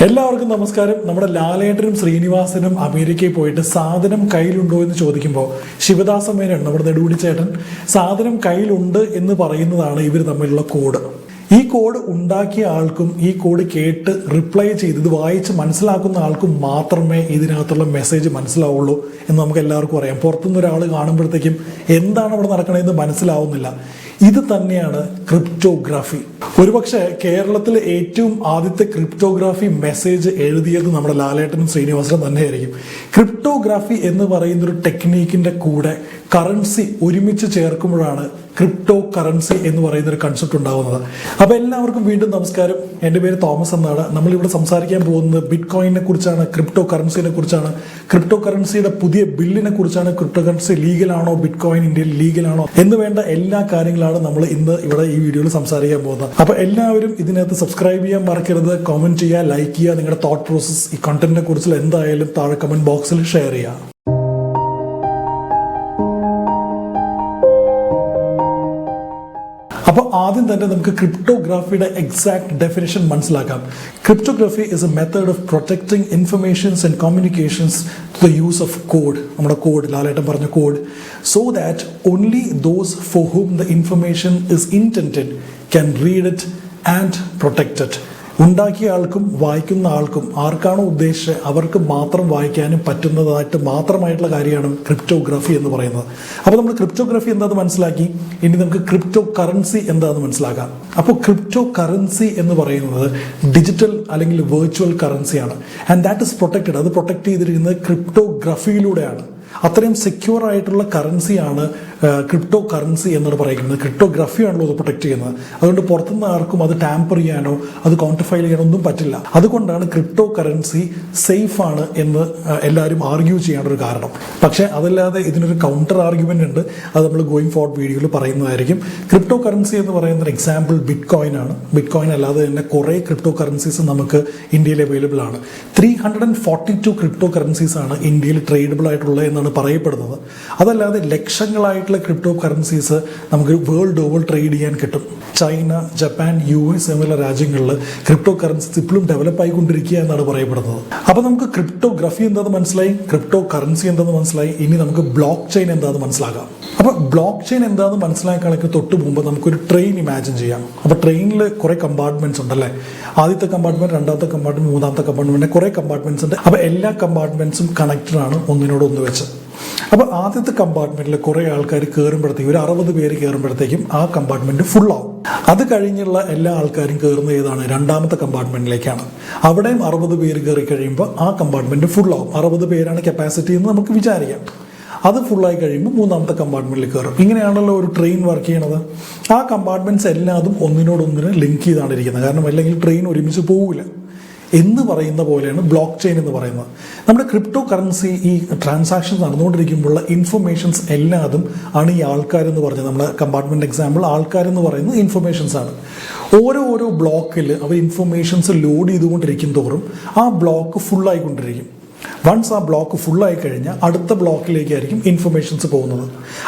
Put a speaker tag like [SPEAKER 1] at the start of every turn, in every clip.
[SPEAKER 1] എല്ലാവർക്കും നമസ്കാരം. നമ്മുടെ ലാലേട്ടനും ശ്രീനിവാസനും അമേരിക്കയിൽ പോയിട്ട് സാധനം കയ്യിലുണ്ടോ എന്ന് ചോദിക്കുമ്പോൾ ശിവദാസ മേനോൻ, നമ്മുടെ നെടുമുടി ചേട്ടൻ, സാധനം കയ്യിലുണ്ട് എന്ന് പറയുന്നതാണ് ഇവർ തമ്മിലുള്ള കോഡ്. ഈ കോഡ് ഉണ്ടാക്കിയ ആൾക്കും ഈ കോഡ് കേട്ട് റിപ്ലൈ ചെയ്ത് ഇത് വായിച്ച് മനസ്സിലാക്കുന്ന ആൾക്കും മാത്രമേ ഇതിനകത്തുള്ള മെസ്സേജ് മനസ്സിലാവുള്ളൂ എന്ന് നമുക്ക് എല്ലാവർക്കും അറിയാം. പുറത്തുനിന്ന് ഒരാൾ കാണുമ്പോഴത്തേക്കും എന്താണ് അവിടെ നടക്കണമെന്ന് മനസ്സിലാവുന്നില്ല. ഇത് തന്നെയാണ് ക്രിപ്റ്റോഗ്രാഫി. ഒരുപക്ഷെ കേരളത്തിലെ ഏറ്റവും ആദ്യത്തെ ക്രിപ്റ്റോഗ്രാഫി മെസ്സേജ് എഴുതിയത് നമ്മുടെ ലാലേട്ടനും ശ്രീനിവാസനും തന്നെയായിരിക്കും. ക്രിപ്റ്റോഗ്രാഫി എന്ന് പറയുന്ന ഒരു ടെക്നീക്കിന്റെ കൂടെ കറൻസി ഒരുമിച്ച് ചേർക്കുമ്പോഴാണ് ക്രിപ്റ്റോ കറൻസി എന്ന് പറയുന്ന ഒരു കൺസെപ്റ്റ് ഉണ്ടാകുന്നത്. അപ്പൊ എല്ലാവർക്കും വീണ്ടും നമസ്കാരം. എൻ്റെ പേര് തോമസ് എന്നാണ്. നമ്മളിവിടെ സംസാരിക്കാൻ പോകുന്നത് ബിറ്റ് കോയിനെ കുറിച്ചാണ്, ക്രിപ്റ്റോ കറൻസിനെ കുറിച്ചാണ്, ക്രിപ്റ്റോ കറൻസിയുടെ പുതിയ ബില്ലിനെ കുറിച്ചാണ്. ക്രിപ്റ്റോ കറൻസി ലീഗലാണോ, ബിറ്റ് കോയിൻ ഇന്ത്യയിൽ ലീഗലാണോ എന്ന് വേണ്ട എല്ലാ കാര്യങ്ങളാണ് നമ്മൾ ഇന്ന് ഇവിടെ ഈ വീഡിയോയിൽ സംസാരിക്കാൻ പോകുന്നത്. അപ്പൊ എല്ലാവരും ഇതിനകത്ത് സബ്സ്ക്രൈബ് ചെയ്യാൻ മറക്കരുത്, കമന്റ് ചെയ്യുക, ലൈക്ക് ചെയ്യുക, നിങ്ങളുടെ തോട്ട് പ്രോസസ് ഈ കണ്ടന്റിനെ കുറിച്ച് എന്തായാലും താഴെ കമന്റ് ബോക്സിൽ ഷെയർ ചെയ്യുക. അപ്പോൾ ആദ്യം തന്നെ നമുക്ക് ക്രിപ്റ്റോഗ്രാഫിയുടെ എക്സാക്ട് ഡെഫിനിഷൻ മനസ്സിലാക്കാം. Cryptography is a method of protecting informations and communications to the use of code. നമ്മുടെ കോഡ്, ലാലേട്ടൻ പറഞ്ഞ code, so that only those for whom the information is intended can read it and protect it. ഉണ്ടാക്കിയ ആൾക്കും വായിക്കുന്ന ആൾക്കും ആർക്കാണോ ഉദ്ദേശിച്ചത് അവർക്ക് മാത്രം വായിക്കാനും പറ്റുന്നതായിട്ട് മാത്രമായിട്ടുള്ള കാര്യമാണ് ക്രിപ്റ്റോഗ്രാഫി എന്ന് പറയുന്നത്. അപ്പോൾ നമ്മൾ ക്രിപ്റ്റോഗ്രാഫി എന്താണെന്ന് മനസ്സിലാക്കി. ഇനി നമുക്ക് ക്രിപ്റ്റോ കറൻസി എന്താണെന്ന് മനസ്സിലാക്കാം. അപ്പോൾ ക്രിപ്റ്റോ കറൻസി എന്ന് പറയുന്നത് ഡിജിറ്റൽ അല്ലെങ്കിൽ വെർച്വൽ കറൻസിയാണ്. And that is protected. അത് പ്രൊട്ടക്ട് ചെയ്തിരിക്കുന്നത് ക്രിപ്റ്റോഗ്രാഫിയിലൂടെയാണ്. അത്രയും സെക്യൂർ ആയിട്ടുള്ള കറൻസിയാണ് ക്രിപ്റ്റോ കറൻസി എന്നാണ് പറയുന്നത്. ക്രിപ്റ്റോഗ്രാഫിയാണല്ലോ അത് പ്രൊട്ടക്ട് ചെയ്യുന്നത്. അതുകൊണ്ട് പുറത്തുനിന്ന് ആർക്കും അത് ടാമ്പർ ചെയ്യാനോ അത് ക്വാണ്ടിഫൈ ചെയ്യാനോ ഒന്നും പറ്റില്ല. അതുകൊണ്ടാണ് ക്രിപ്റ്റോ കറൻസി സേഫ് ആണ് എന്ന് എല്ലാവരും ആർഗ്യൂ ചെയ്യാനൊരു കാരണം. പക്ഷേ അതല്ലാതെ ഇതിനൊരു കൗണ്ടർ ആർഗ്യുമെന്റ് ഉണ്ട്. അത് നമ്മൾ ഗോയിങ് ഫോർവേഡ് വീഡിയോയിൽ പറയുന്നതായിരിക്കും. ക്രിപ്റ്റോ കറൻസി എന്ന് പറയുന്ന എക്സാമ്പിൾ ബിറ്റ് കോയിൻ ആണ്. ബിറ്റ് കോയിൻ അല്ലാതെ തന്നെ കുറേ ക്രിപ്റ്റോ കറൻസീസ് നമുക്ക് ഇന്ത്യയിൽ അവൈലബിൾ ആണ്. 342 ക്രിപ്റ്റോ കറൻസീസ് ആണ് ഇന്ത്യയിൽ ട്രേഡബിൾ ആയിട്ടുള്ളത് എന്നാണ് പറയപ്പെടുന്നത്. അതല്ലാതെ ലക്ഷങ്ങളായിട്ടുള്ള ക്രിപ്റ്റോ കറൻസീസ് നമുക്ക് വേൾഡ് ഓവർ ട്രേഡ് ചെയ്യാൻ കിട്ടും. ചൈന, ജപ്പാൻ, US എന്നുള്ള രാജ്യങ്ങളിൽ ക്രിപ്റ്റോ കറൻസീസ് ഇപ്പോഴും ഡെവലപ്പ് ആയിക്കൊണ്ടിരിക്കുക എന്നാണ് പറയപ്പെടുന്നത്. അപ്പൊ നമുക്ക് ക്രിപ്റ്റോഗ്രാഫി എന്താണെന്ന് മനസ്സിലായി, ക്രിപ്റ്റോ കറൻസി എന്താണെന്ന് മനസ്സിലായി. ഇനി നമുക്ക് ബ്ലോക്ക് ചെയിൻ എന്താണെന്ന് മനസ്സിലാക്കാം. അപ്പൊ ബ്ലോക്ക് ചെയിൻ എന്താണെന്ന് മനസ്സിലാക്കാനൊക്കെ തൊട്ട് മുമ്പ് നമുക്കൊരു ട്രെയിൻ ഇമാജിൻ ചെയ്യാം. അപ്പൊ ട്രെയിനിൽ കുറെ കമ്പാർട്ട്മെന്റ്സ് ഉണ്ടല്ലേ. ആദ്യത്തെ കമ്പാർട്ട്മെന്റ്, രണ്ടാമത്തെ കമ്പാർട്ട്മെന്റ്, മൂന്നാമത്തെ കമ്പാർട്ട്മെന്റ്, കുറെ കമ്പാർട്ട്മെന്റ്സ് ഉണ്ട്. അപ്പൊ എല്ലാ കമ്പാർട്ട്മെന്റ്സും കണക്റ്റഡ് ആണ് ഒന്നിനോടൊന്ന് വെച്ച്. അപ്പോൾ ആദ്യത്തെ കമ്പാർട്ട്മെന്റിൽ കുറേ ആൾക്കാർ കയറുമ്പോഴത്തേക്കും, ഒരു 60 പേര് കയറുമ്പോഴത്തേക്കും ആ കമ്പാർട്ട്മെന്റ് ഫുൾ ആവും. അത് കഴിഞ്ഞുള്ള എല്ലാ ആൾക്കാരും കയറുന്ന ഏതാണ്, രണ്ടാമത്തെ കമ്പാർട്ട്മെന്റിലേക്കാണ്. അവിടെയും 60 പേര് കയറി കഴിയുമ്പോൾ ആ കമ്പാർട്ട്മെന്റ് ഫുൾ ആവും. 60 പേരാണ് കപ്പാസിറ്റി എന്ന് നമുക്ക് വിചാരിക്കാം. അത് ഫുള്ളായി കഴിയുമ്പോൾ മൂന്നാമത്തെ കമ്പാർട്ട്മെന്റിൽ കയറും. ഇങ്ങനെയാണല്ലോ ഒരു ട്രെയിൻ വർക്ക് ചെയ്യണത്. ആ കമ്പാർട്ട്മെന്റ്സ് എല്ലാതും ഒന്നിനോടൊന്നിന് ലിങ്ക് ചെയ്താണ് ഇരിക്കുന്നത്. കാരണം അല്ലെങ്കിൽ ട്രെയിൻ ഒരുമിച്ച് പോകില്ല എന്ന് പറയുന്ന പോലെയാണ് ബ്ലോക്ക് ചെയിൻ എന്ന് പറയുന്നത്. നമ്മുടെ ക്രിപ്റ്റോ കറൻസി ഈ ട്രാൻസാക്ഷൻ നടന്നുകൊണ്ടിരിക്കുമ്പോഴുള്ള ഇൻഫർമേഷൻസ് എല്ലാതും ആണ് ഈ ആൾക്കാരെന്ന് പറഞ്ഞത്. നമ്മുടെ കമ്പാർട്ട്മെന്റ് എക്സാമ്പിൾ ആൾക്കാരെന്ന് പറയുന്നത് ഇൻഫർമേഷൻസ് ആണ്. ഓരോ ബ്ലോക്കിൽ അവർ ഇൻഫർമേഷൻസ് ലോഡ് ചെയ്തുകൊണ്ടിരിക്കും തോറും ആ ബ്ലോക്ക് ഫുള്ളായിക്കൊണ്ടിരിക്കും. വൺസ് ആ ബ്ലോക്ക് ഫുള്ളായി കഴിഞ്ഞാൽ അടുത്ത ബ്ലോക്കിലേക്കായിരിക്കും ഇൻഫർമേഷൻസ് പോകുന്നത്.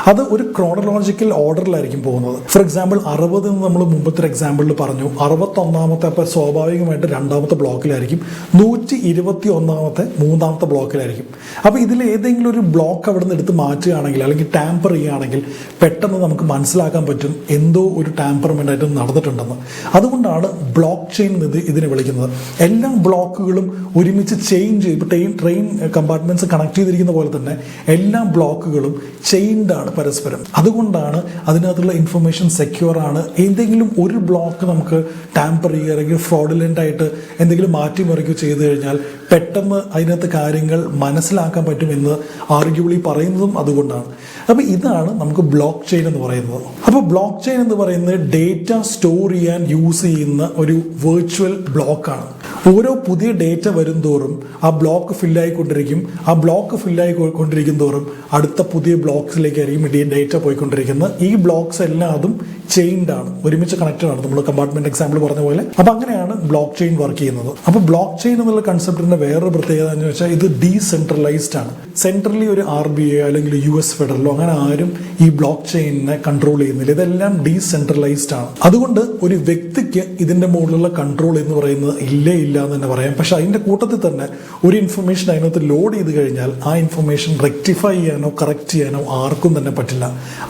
[SPEAKER 1] അത് ഒരു ക്രോണോളജിക്കൽ ഓർഡറിലായിരിക്കും പോകുന്നത്. ഫോർ എക്സാമ്പിൾ 60 നമ്മൾ മുമ്പത്തെ എക്സാമ്പിളിൽ പറഞ്ഞു. 61ാമത്തെ അപ്പോൾ സ്വാഭാവികമായിട്ട് രണ്ടാമത്തെ ബ്ലോക്കിലായിരിക്കും. 121ാമത്തെ മൂന്നാമത്തെ ബ്ലോക്കിലായിരിക്കും. അപ്പോൾ ഇതിൽ ഏതെങ്കിലും ഒരു ബ്ലോക്ക് അവിടെ നിന്ന് എടുത്ത് മാറ്റുകയാണെങ്കിൽ അല്ലെങ്കിൽ ടാമ്പർ ചെയ്യുകയാണെങ്കിൽ പെട്ടെന്ന് നമുക്ക് മനസ്സിലാക്കാൻ പറ്റും എന്തോ ഒരു ടാമ്പർമെന്റ് ആയിട്ട് നടന്നിട്ടുണ്ടെന്ന്. അതുകൊണ്ടാണ് ബ്ലോക്ക് ചെയിൻ ഇതിനെ വിളിക്കുന്നത്. എല്ലാ ബ്ലോക്കുകളും ഒരുമിച്ച് ചേഞ്ച് ട്രെയിൻ കമ്പാർട്ട്മെന്റ്സ് കണക്ട് ചെയ്തിരിക്കുന്ന പോലെ തന്നെ എല്ലാ ബ്ലോക്കുകളും ചെയിൻഡ് ആണ് പരസ്പരം. അതുകൊണ്ടാണ് അതിനകത്തുള്ള ഇൻഫർമേഷൻ സെക്യൂർ ആണ്. എന്തെങ്കിലും ഒരു ബ്ലോക്ക് നമുക്ക് ടാമ്പർ ചെയ്യുക അല്ലെങ്കിൽ ഫ്രോഡുലന്റ് ആയിട്ട് എന്തെങ്കിലും മാറ്റിമറിക്കുകയോ ചെയ്തു കഴിഞ്ഞാൽ പെട്ടെന്ന് അതിനകത്ത് കാര്യങ്ങൾ മനസ്സിലാക്കാൻ പറ്റുമെന്ന് ആർഗ്യുബിളി പറയുന്നതും അതുകൊണ്ടാണ്. അപ്പോൾ ഇതാണ് നമുക്ക് ബ്ലോക്ക് ചെയിൻ എന്ന് പറയുന്നത്. അപ്പോൾ ബ്ലോക്ക് ചെയിൻ എന്ന് പറയുന്നത് ഡേറ്റ സ്റ്റോർ ചെയ്യാൻ യൂസ് ചെയ്യുന്ന ഒരു വെർച്വൽ ബ്ലോക്കാണ്. ഓരോ പുതിയ ഡേറ്റ വരും തോറും ആ ബ്ലോക്ക് ഫില്ലായിക്കൊണ്ടിരിക്കും. ആ ബ്ലോക്ക് ഫില്ലായിക്കൊണ്ടിരിക്കും തോറും അടുത്ത പുതിയ ബ്ലോക്സിലേക്കായിരിക്കും ഡേറ്റ പോയിക്കൊണ്ടിരിക്കുന്നത്. ഈ ബ്ലോക്സ് എല്ലാതും ചെയിൻഡ് ആണ്, ഒരുമിച്ച് കണക്റ്റഡ് ആണ്. നമ്മൾ കമ്പാർട്ട്മെന്റ് എക്സാമ്പിൾ പറഞ്ഞ പോലെ. അപ്പൊ അങ്ങനെയാണ് ബ്ലോക്ക് ചെയിൻ വർക്ക് ചെയ്യുന്നത്. അപ്പൊ ബ്ലോക്ക് ചെയിൻ എന്നുള്ള കൺസെപ്റ്റിന്റെ വേറൊരു പ്രത്യേകത എന്ന് വെച്ചാൽ ഇത് ഡീസെൻട്രലൈസ്ഡ് ആണ്. സെൻട്രലി ഒരു RBI അല്ലെങ്കിൽ US ഫെഡറലോ അങ്ങനെ ആരും ഈ ബ്ലോക്ക് ചെയിനിനെ കൺട്രോൾ ചെയ്യുന്നില്ല. ഇതെല്ലാം ഡീസെൻട്രലൈസ്ഡ് ആണ്. അതുകൊണ്ട് ഒരു വ്യക്തിക്ക് ഇതിന്റെ മുകളിലുള്ള കൺട്രോൾ എന്ന് പറയുന്നത് ഇല്ല എന്ന് തന്നെ പറയാം. പക്ഷെ അതിന്റെ കൂട്ടത്തിൽ തന്നെ ഒരു ഇൻഫർമേഷൻ അതിനകത്ത് ലോഡ് ചെയ്ത് കഴിഞ്ഞാൽ ആ ഇൻഫർമേഷൻ റെക്ടിഫൈ ചെയ്യാനോ കറക്റ്റ് ചെയ്യാനോ ആർക്കും തന്നെ പറ്റില്ല.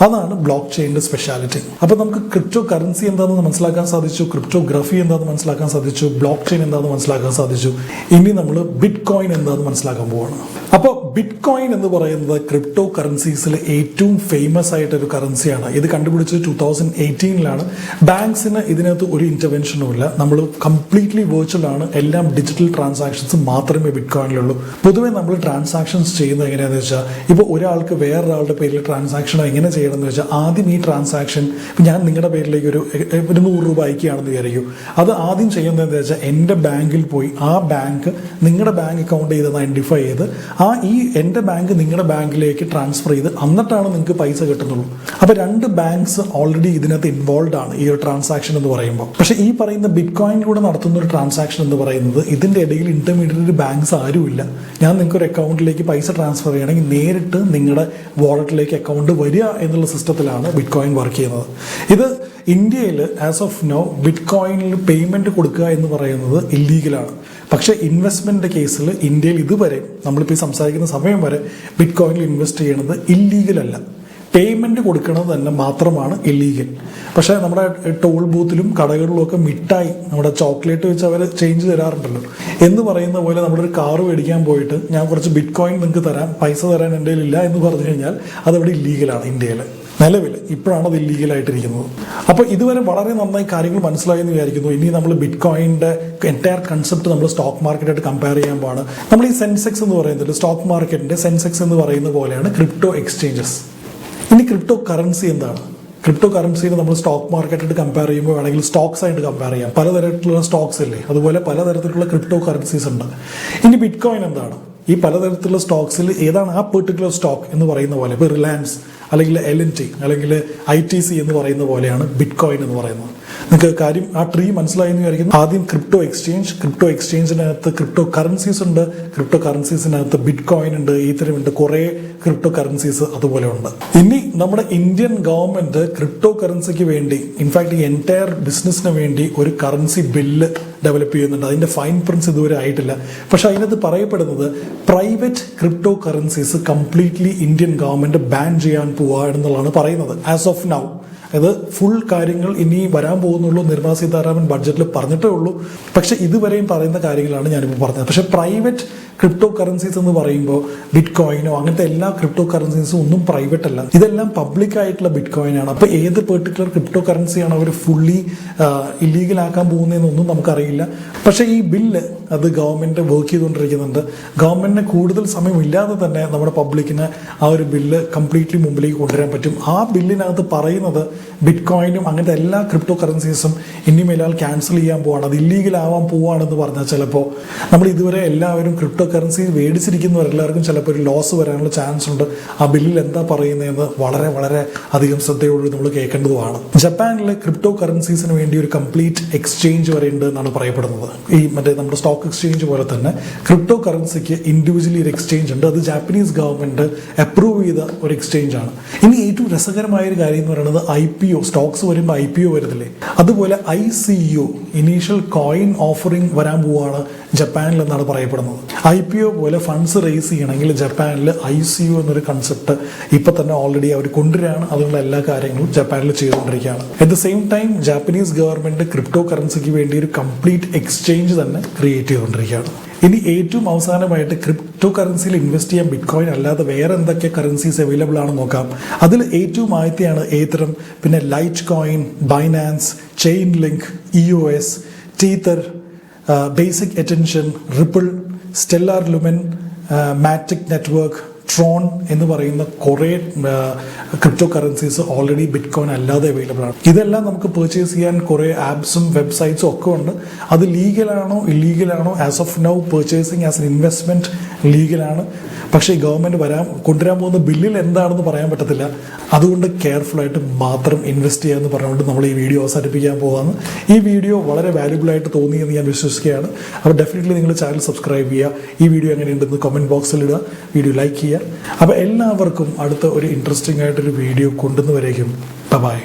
[SPEAKER 1] അതാണ് ബ്ലോക്ക് ചെയിനിന്റെ സ്പെഷ്യാലിറ്റി. അപ്പൊ നമുക്ക് ക്രിപ്റ്റോ കറൻസി എന്താണെന്ന് മനസ്സിലാക്കാൻ സാധിച്ചു, ക്രിപ്റ്റോഗ്രഫി എന്താണെന്ന് മനസ്സിലാക്കാൻ സാധിച്ചു, ബ്ലോക്ക് ചെയിൻ എന്താണെന്ന് മനസ്സിലാക്കാൻ സാധിച്ചു. ഇനി നമ്മൾ ബിറ്റ് കോയിൻ എന്താണെന്ന് മനസ്സിലാക്കാൻ പോവാണ്. അപ്പോൾ ബിറ്റ് കോയിൻ എന്ന് പറയുന്നത് ക്രിപ്റ്റോ കറൻസീസിൽ ഏറ്റവും ഫേമസ് ആയിട്ടൊരു കറൻസിയാണ്. ഇത് കണ്ടുപിടിച്ചത് 2018 ബാങ്ക്സിന് ഇതിനകത്ത് ഒരു ഇന്റർവെൻഷനും ഇല്ല. നമ്മൾ കംപ്ലീറ്റ്ലി വെർച്വൽ ആണ്. എല്ലാം ഡിജിറ്റൽ ട്രാൻസാക്ഷൻസ് മാത്രമേ ബിറ്റ് കോയിനിലുള്ളൂ. പൊതുവെ നമ്മൾ ട്രാൻസാക്ഷൻസ് ചെയ്യുന്നത് എങ്ങനെയാണെന്ന് വെച്ചാൽ, ഇപ്പോൾ ഒരാൾക്ക് വേറൊരാളുടെ പേരിൽ ട്രാൻസാക്ഷൻ എങ്ങനെ ചെയ്യണമെന്ന് വെച്ചാൽ, ആദ്യം ഈ ട്രാൻസാക്ഷൻ ഞാൻ നിങ്ങളുടെ പേരിലേക്ക് ഒരു 100 രൂപ അയക്കുകയാണെന്ന് വിചാരിക്കും. അത് ആദ്യം ചെയ്യുന്നതെന്ന് വെച്ചാൽ എൻ്റെ ബാങ്കിൽ പോയി ആ ബാങ്ക് നിങ്ങളുടെ ബാങ്ക് അക്കൗണ്ട് ചെയ്തെന്ന് ഐഡന്റിഫൈ ചെയ്ത് എൻ്റെ ബാങ്ക് നിങ്ങളുടെ ബാങ്കിലേക്ക് ട്രാൻസ്ഫർ ചെയ്ത് എന്നിട്ടാണ് നിങ്ങൾക്ക് പൈസ കിട്ടുന്നുള്ളൂ. അപ്പൊ 2 ബാങ്ക്സ് ഓൾറെഡി ഇതിനകത്ത് ഇൻവോൾവ് ആണ് ഈ ഒരു ട്രാൻസാക്ഷൻ എന്ന് പറയുമ്പോൾ. പക്ഷെ ഈ പറയുന്ന ബിറ്റ് കോയിനിലൂടെ നടത്തുന്ന ഒരു ട്രാൻസാക്ഷൻ എന്ന് പറയുന്നത് ഇതിന്റെ ഇടയിൽ ഇന്റർമീഡിയറ്റ് ബാങ്ക്സ് ആരുമില്ല. ഞാൻ നിങ്ങൾക്ക് ഒരു അക്കൗണ്ടിലേക്ക് പൈസ ട്രാൻസ്ഫർ ചെയ്യണമെങ്കിൽ നേരിട്ട് നിങ്ങളുടെ വാളറ്റിലേക്ക് അക്കൗണ്ട് വരിക എന്നുള്ള സിസ്റ്റത്തിലാണ് ബിറ്റ് കോയിൻ വർക്ക് ചെയ്യുന്നത്. ഇത് ഇന്ത്യയിൽ ആസ് ഓഫ് നോ ബിറ്റ് കോയിനിൽ പേയ്മെന്റ് കൊടുക്കുക എന്ന് പറയുന്നത് ഇല്ലീഗലാണ്. പക്ഷെ ഇൻവെസ്റ്റ്മെന്റിന്റെ കേസിൽ ഇന്ത്യയിൽ ഇതുവരെ നമ്മളിപ്പോൾ സംസാരിക്കുന്ന സമയം വരെ ബിറ്റ് കോയിനിൽ ഇൻവെസ്റ്റ് ചെയ്യണത് ഇല്ലീഗൽ അല്ല. പേയ്മെന്റ് കൊടുക്കുന്നത് തന്നെ മാത്രമാണ് ഇല്ലീഗൽ. പക്ഷെ നമ്മുടെ ടോൾ ബൂത്തിലും കടകളിലും ഒക്കെ മിഠായി, നമ്മുടെ ചോക്ലേറ്റ് വെച്ച് അവർ ചേഞ്ച് തരാറുണ്ടല്ലോ എന്ന് പറയുന്ന പോലെ, നമ്മളൊരു കാറ് മേടിക്കാൻ പോയിട്ട് ഞാൻ കുറച്ച് ബിറ്റ് കോയിൻ നിങ്ങൾക്ക് തരാം, പൈസ തരാൻ എൻ്റെ കയ്യിലില്ല എന്ന് പറഞ്ഞു കഴിഞ്ഞാൽ അതവിടെ ഇല്ലീഗലാണ് ഇന്ത്യയിൽ. നിലവിൽ ഇപ്പോഴാണ് അത് ഇല്ലീഗലായിട്ടിരിക്കുന്നത്. അപ്പോൾ ഇതുവരെ വളരെ നന്നായി കാര്യങ്ങൾ മനസ്സിലായി എന്ന് വിചാരിക്കുന്നു. ഇനി നമ്മൾ ബിറ്റ് കോയിൻ്റെ എൻറ്റയർ കൺസെപ്റ്റ് നമ്മൾ സ്റ്റോക്ക് മാർക്കറ്റായിട്ട് കമ്പയർ ചെയ്യാൻ പോവാണ്. നമ്മൾ ഈ സെൻസെക്സ് എന്ന് പറയുന്നത് സ്റ്റോക്ക് മാർക്കറ്റിന്റെ സെൻസെക്സ് എന്ന് പറയുന്ന പോലെയാണ് ക്രിപ്റ്റോ എക്സ്ചേഞ്ചസ്. ഇനി ക്രിപ്റ്റോ കറൻസി എന്താണ്? ക്രിപ്റ്റോ കറൻസിനെ നമ്മൾ സ്റ്റോക്ക് മാർക്കറ്റായിട്ട് കമ്പയർ ചെയ്യുമ്പോൾ വേണമെങ്കിൽ സ്റ്റോക്സ് ആയിട്ട് കമ്പയർ ചെയ്യാം. പലതരത്തിലുള്ള സ്റ്റോക്സ് ഇല്ലേ, അതുപോലെ പലതരത്തിലുള്ള ക്രിപ്റ്റോ കറൻസീസ് ഉണ്ട്. ഇനി ബിറ്റ് കോയിൻ എന്താണ്? ഈ പലതരത്തിലുള്ള സ്റ്റോക്സിൽ ഏതാണ് ആ പെർട്ടിക്കുലർ സ്റ്റോക്ക് എന്ന് പറയുന്ന പോലെ, ഇപ്പോൾ റിലയൻസ് അല്ലെങ്കിൽ LNT അല്ലെങ്കിൽ ITC എന്ന് പറയുന്ന പോലെയാണ് ബിറ്റ് കോയിൻ എന്ന് പറയുന്നത്. നിങ്ങൾക്ക് കാര്യം ആ ട്രീ മനസ്സിലായി എന്ന് വിചാരിക്കുന്നു. ആദ്യം ക്രിപ്റ്റോ എക്സ്ചേഞ്ചിനകത്ത് ക്രിപ്റ്റോ കറൻസീസ് ഉണ്ട്, ക്രിപ്റ്റോ കറൻസീസിനകത്ത് ബിറ്റ് കോയിൻ ഉണ്ട്, ഈത്തരമുണ്ട്, കുറെ ക്രിപ്റ്റോ കറൻസീസ് അതുപോലെ ഉണ്ട്. ഇനി നമ്മുടെ ഇന്ത്യൻ ഗവൺമെന്റ് ക്രിപ്റ്റോ കറൻസിക്ക് വേണ്ടി, ഇൻഫാക്ട് ഈ എൻറ്റയർ ബിസിനസിന് വേണ്ടി ഒരു കറൻസി ബില്ല് ഡെവലപ്പ് ചെയ്യുന്നുണ്ട്. അതിന്റെ ഫൈൻ പ്രിന്റ്സ് ഇതുവരെ ആയിട്ടില്ല. പക്ഷെ അതിനകത്ത് പറയപ്പെടുന്നത് private crypto currencies completely Indian government ban ചെയ്യാൻ പോവുക എന്നുള്ളതാണ് പറയുന്നത് ആസ് ഓഫ് നൗ. അത് ഫുൾ കാര്യങ്ങൾ ഇനി വരാൻ പോകുന്നുള്ളൂ. നിർമ്മലാ സീതാരാമൻ ബഡ്ജറ്റിൽ പറഞ്ഞിട്ടേ ഉള്ളൂ. പക്ഷെ ഇതുവരെയും പറയുന്ന കാര്യങ്ങളാണ് ഞാനിപ്പോൾ പറഞ്ഞത്. പക്ഷെ പ്രൈവറ്റ് ക്രിപ്റ്റോ കറൻസീസ് എന്ന് പറയുമ്പോൾ ബിറ്റ് കോയിനോ അങ്ങനത്തെ എല്ലാ ക്രിപ്റ്റോ കറൻസീസും ഒന്നും പ്രൈവറ്റ് അല്ല. ഇതെല്ലാം പബ്ലിക് ആയിട്ടുള്ള ബിറ്റ് കോയിനാണ്. അപ്പോൾ ഏത് പെർട്ടിക്കുലർ ക്രിപ്റ്റോ കറൻസിയാണ് അവർ ഫുള്ളി ഇല്ലീഗൽ ആക്കാൻ പോകുന്നതെന്നൊന്നും നമുക്കറിയില്ല. പക്ഷെ ഈ ബില്ല് അത് ഗവൺമെന്റ് വർക്ക് ചെയ്തുകൊണ്ടിരിക്കുന്നുണ്ട്. ഗവൺമെന്റിന് കൂടുതൽ സമയമില്ലാതെ തന്നെ നമ്മുടെ പബ്ലിക്കിന് ആ ഒരു ബില്ല് കംപ്ലീറ്റ്ലി മുമ്പിലേക്ക് കൊണ്ടുവരാൻ പറ്റും. ആ ബില്ലിനകത്ത് പറയുന്നത് ബിറ്റ് കോയിനും അങ്ങനത്തെ എല്ലാ ക്രിപ്റ്റോ കറൻസീസും ഇനി മേലാൽ ക്യാൻസൽ ചെയ്യാൻ പോവാണ്, അത് ഇല്ലീഗൽ ആവാൻ പോവാണെന്ന് പറഞ്ഞാൽ ചിലപ്പോൾ നമ്മൾ ഇതുവരെ എല്ലാവരും ക്രിപ്റ്റോ കറൻസി മേടിച്ചിരിക്കുന്നവരെല്ലാവർക്കും ചിലപ്പോൾ ഒരു ലോസ് വരാനുള്ള ചാൻസ് ഉണ്ട്. ആ ബില്ലിൽ എന്താ പറയുന്നതെന്ന് വളരെ വളരെ അധികം ശ്രദ്ധയോടെ നമ്മൾ കേൾക്കേണ്ടതുമാണ്. ജപ്പാനിലെ ക്രിപ്റ്റോ കറൻസീസിന് വേണ്ടി ഒരു കംപ്ലീറ്റ് എക്സ്ചേഞ്ച് വരെ ഉണ്ട് എന്നാണ് പറയപ്പെടുന്നത്. ഈ മറ്റേ നമ്മുടെ സ്റ്റോക്ക് എക്സ്ചേഞ്ച് പോലെ തന്നെ ക്രിപ്റ്റോ കറൻസിക്ക് ഇൻഡിവിജ്വലി ഒരു എക്സ്ചേഞ്ച് ഉണ്ട്. അത് ജാപ്പനീസ് ഗവൺമെന്റ് അപ്രൂവ് ചെയ്ത ഒരു എക്സ്ചേഞ്ച് ആണ്. ഇനി ഏറ്റവും രസകരമായ ഒരു കാര്യം എന്ന് പറയുന്നത് IPO, സ്റ്റോക്സ് വരുമ്പോൾ IPO വരുന്നില്ലേ, അതുപോലെ ICO ഇനീഷ്യൽ കോയിൻ ഓഫറിംഗ് വരാൻ പോവാണ് ജപ്പാനിൽ എന്നാണ് പറയപ്പെടുന്നത്. IPO പോലെ ഫണ്ട്സ് റേസ് ചെയ്യണമെങ്കിൽ ജപ്പാനിൽ ICO എന്നൊരു കൺസെപ്റ്റ് ഇപ്പൊ തന്നെ ഓൾറെഡി അവർ കൊണ്ടുവരികയാണ്. അതുകൊണ്ട് എല്ലാ കാര്യങ്ങളും ജപ്പാനിൽ ചെയ്തുകൊണ്ടിരിക്കുകയാണ്. At the same time Japanese government crypto കറൻസിക്ക് വേണ്ടി ഒരു കംപ്ലീറ്റ് എക്സ്ചേഞ്ച് തന്നെ ക്രിയേറ്റ് ചെയ്തുകൊണ്ടിരിക്കുകയാണ്. ഇനി ഏറ്റവും അവസാനമായിട്ട് ക്രിപ്റ്റോ കറൻസിയിൽ ഇൻവെസ്റ്റ് ചെയ്യാൻ ബിറ്റ് കോയിൻ അല്ലാതെ വേറെ എന്തൊക്കെ കറൻസീസ് അവൈലബിൾ ആണെന്ന് നോക്കാം. അതിൽ ഏറ്റവും ആദ്യത്തെയാണ് ഏത്തരം, പിന്നെ Litecoin, Binance, Chainlink, EOS, Tether, Basic Attention, Ripple, Stellar Lumen, Matic Network, Tron എന്ന് പറയുന്ന കുറേ crypto currencies already Bitcoin അല്ലാതെ അവൈലബിൾ ആണ്. ഇതെല്ലാം നമുക്ക് പർച്ചേസ് ചെയ്യാൻ കുറേ ആപ്സും വെബ്സൈറ്റ്സും ഒക്കെ ഉണ്ട്. അത് ലീഗലാണോ ഇല്ലീഗലാണോ? As of now purchasing as an investment ലീഗലാണ്. പക്ഷേ ഈ ഗവൺമെന്റ് കൊണ്ടുവരാൻ പോകുന്ന ബില്ലിൽ എന്താണെന്ന് പറയാൻ പറ്റത്തില്ല. അതുകൊണ്ട് കെയർഫുൾ ആയിട്ട് മാത്രം ഇൻവെസ്റ്റ് ചെയ്യാമെന്ന് പറഞ്ഞുകൊണ്ട് നമ്മൾ ഈ വീഡിയോ അവസാനിപ്പിക്കാൻ പോകുകയാണ്. ഈ വീഡിയോ വളരെ വാല്യുബിൾ ആയിട്ട് തോന്നിയെന്ന് ഞാൻ വിശ്വസിക്കുകയാണ്. അപ്പോൾ ഡെഫിനറ്റ്ലി നിങ്ങൾ ചാനൽ സബ്സ്ക്രൈബ് ചെയ്യുക. ഈ വീഡിയോ എങ്ങനെയുണ്ടെന്ന് കമന്റ് ബോക്സിൽ ഇടുക, വീഡിയോ ലൈക്ക് ചെയ്യുക. അപ്പോൾ എല്ലാവർക്കും അടുത്ത ഒരു ഇൻട്രസ്റ്റിംഗ് ആയിട്ടൊരു വീഡിയോ കൊണ്ടുവന്നവരേക്കും ബൈ.